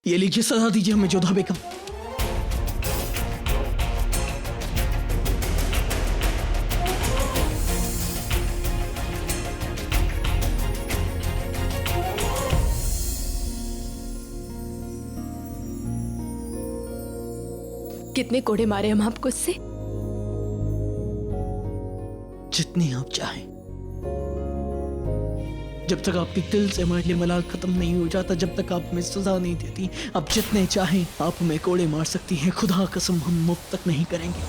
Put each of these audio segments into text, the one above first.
ये लीजिए, सजा दीजिए हमें जोधा बेगम। कितने कोड़े मारे हम आपको इससे? जितनी आप चाहें। जब तक आपके दिल से हमारे मलाल खत्म नहीं हो जाता, जब तक आप हमें सजा नहीं देती, आप जितने चाहें आप हमें कोड़े मार सकती हैं। खुदा कसम हम मुफ्त तक नहीं करेंगे।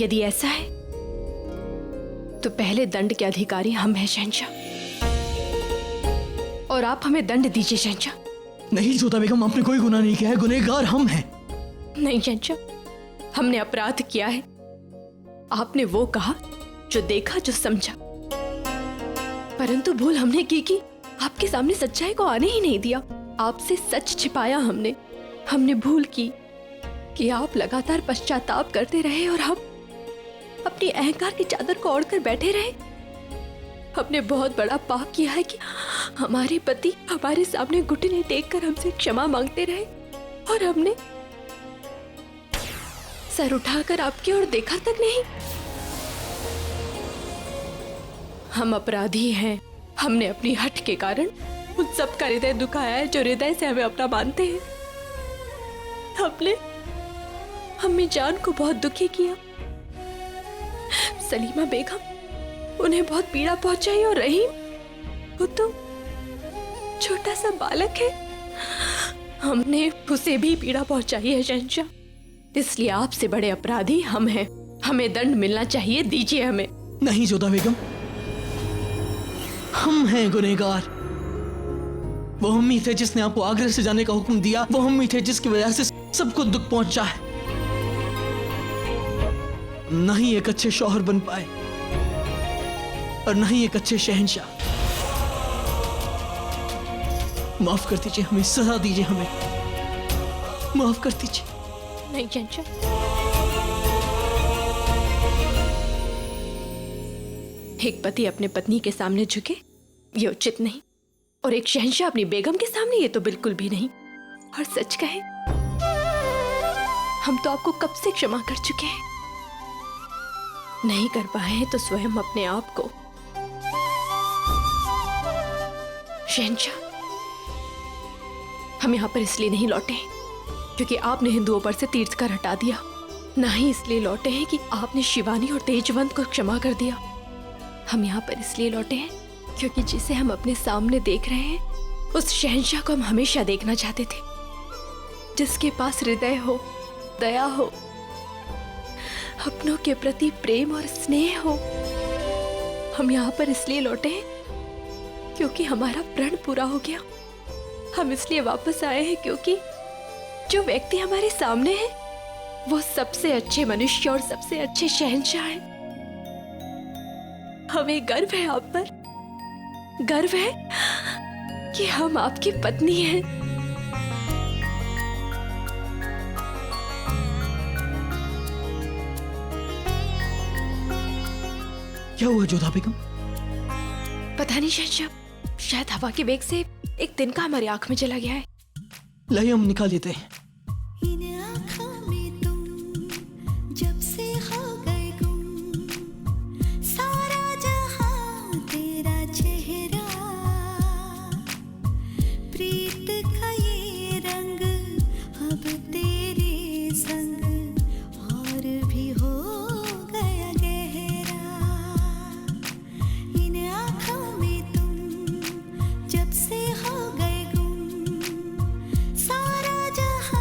यदि ऐसा है तो पहले दंड के अधिकारी हम हैं शहंशाह, और आप हमें दंड दीजिए शहंशाह। नहीं जोधा बेगम, आपने कोई गुनाह नहीं किया है, गुनहगार हम हैं। नहीं शहंशाह, हमने अपराध किया है। आपने वो कहा जो देखा, जो समझा, परंतु भूल हमने की कि आपके सामने सच्चाई को आने ही नहीं दिया। आपसे सच छिपाया हमने भूल की कि आप लगातार पश्चाताप करते रहे और हम अपनी अहंकार की चादर को ओढ़कर बैठे रहे। हमने बहुत बड़ा पाप किया है कि हमारे पति हमारे सामने घुटने टेककर हमसे क्षमा मांगते रहे, और हमने सर उठाकर आपकी ओर देखा तक नहीं। हम अपराधी हैं। हमने अपनी हठ के कारण उन सब का हृदय दुखाया है जो हृदय से हमें अपना मानते हैं। हमने हमें जान को बहुत दुखी किया। सलीमा बेगम, उन्हें बहुत पीड़ा पहुंचाई, और रहीम, वो तो छोटा सा बालक है, हमने उसे भी पीड़ा पहुंचाई है शहंशाह। इसलिए आपसे बड़े अपराधी हम हैं। हमें दंड मिलना चाहिए, दीजिए हमें। नहीं जोधा बेगम, हम हैं गुनहगार। वो हम ही थे जिसने आपको आगरा से जाने का हुक्म दिया। वो हम ही थे जिसकी वजह से सबको दुख पहुंचा है। न ही एक अच्छे शौहर बन पाए और न ही एक अच्छे शहंशाह। माफ कर दीजिए हमें, सजा दीजिए हमें, माफ कर दीजिए। नहीं शहंशाह, एक पति अपने पत्नी के सामने झुके ये उचित नहीं, और एक शहंशाह अपनी बेगम के सामने, ये तो बिल्कुल भी नहीं। और सच कहे, हम तो आपको कब से क्षमा कर चुके हैं। नहीं कर पाए तो स्वयं अपने आप को। शहंशाह, हम यहां पर इसलिए नहीं लौटे क्योंकि आपने हिंदुओं पर से तीर्थ कर हटा दिया, ना ही इसलिए लौटे हैं कि आपने शिवानी और तेजवंत को क्षमा कर दिया। हम यहाँ पर इसलिए लौटे हैं क्योंकि जिसे हम अपने सामने देख रहे हैं, उस शहंशाह को हम हमेशा देखना चाहते थे, जिसके पास हृदय हो, दया हो, अपनों के प्रति प्रेम और स्नेह हो। हम यहाँ पर इसलिए लौटे हैं क्योंकि हमारा प्रण पूरा हो गया। हम इसलिए वापस आए हैं क्योंकि जो व्यक्ति हमारे सामने है वो सबसे अच्छे मनुष्य और सबसे अच्छे शहंशाह हैं। हमें गर्व है आप पर, गर्व है कि हम आपकी पत्नी हैं। क्या हुआ जोधा बेगम? पता नहीं शहंशाह, शायद हवा के वेग से एक तिनका हमारी आंख में चला गया है। लाइए हम निकाल देते हैं। जब से हो गए गुम सारा जहां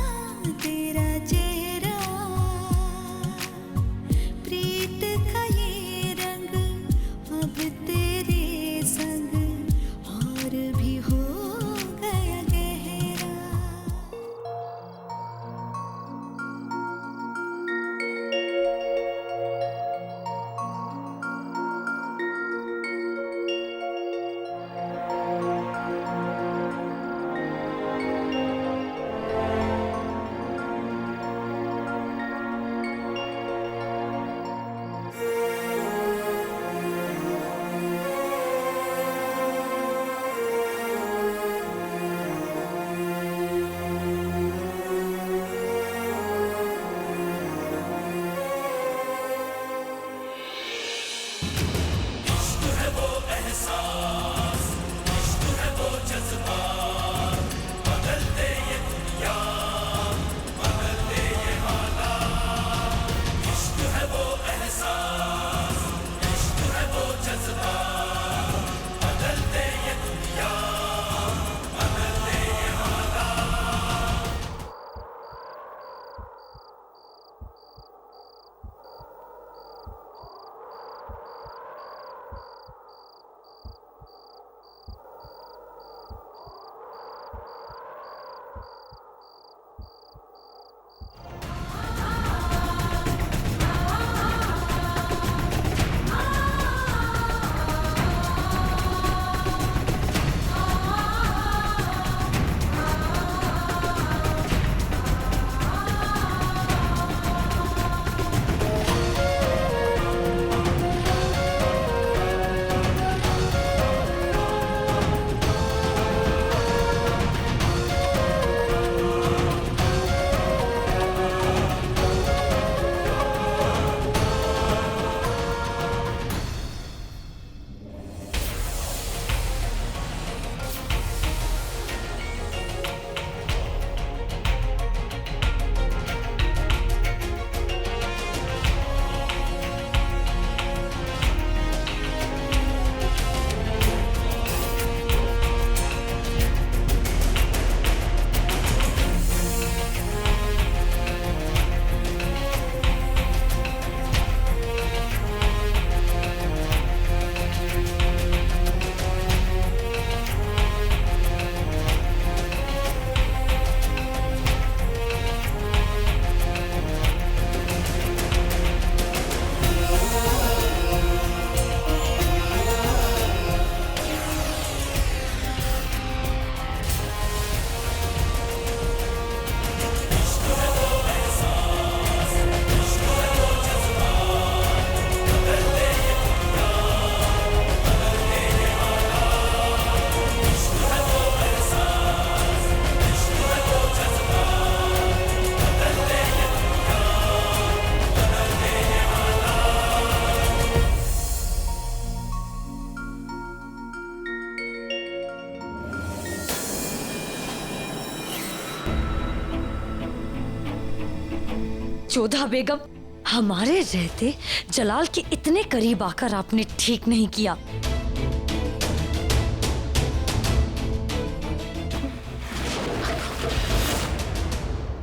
जोधा बेगम, हमारे रहते जलाल के इतने करीब आकर आपने ठीक नहीं किया।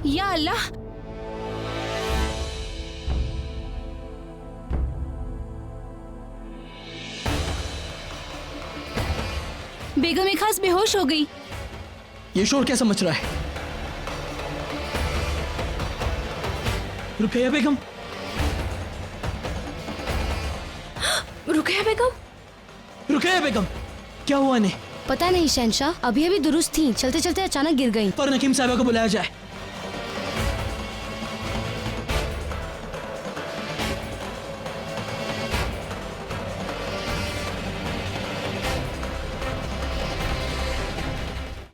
या अल्लाह, बेगम एक खास बेहोश हो गई। ये शोर क्या समझ रहा है? रुकैया बेगम, रुकैया बेगम, रुकैया बेगम, क्या हुआ इन्हें? पता नहीं शहंशाह, अभी अभी दुरुस्त थी, चलते चलते अचानक गिर गई। पर नकीम साहिबा को बुलाया जाए।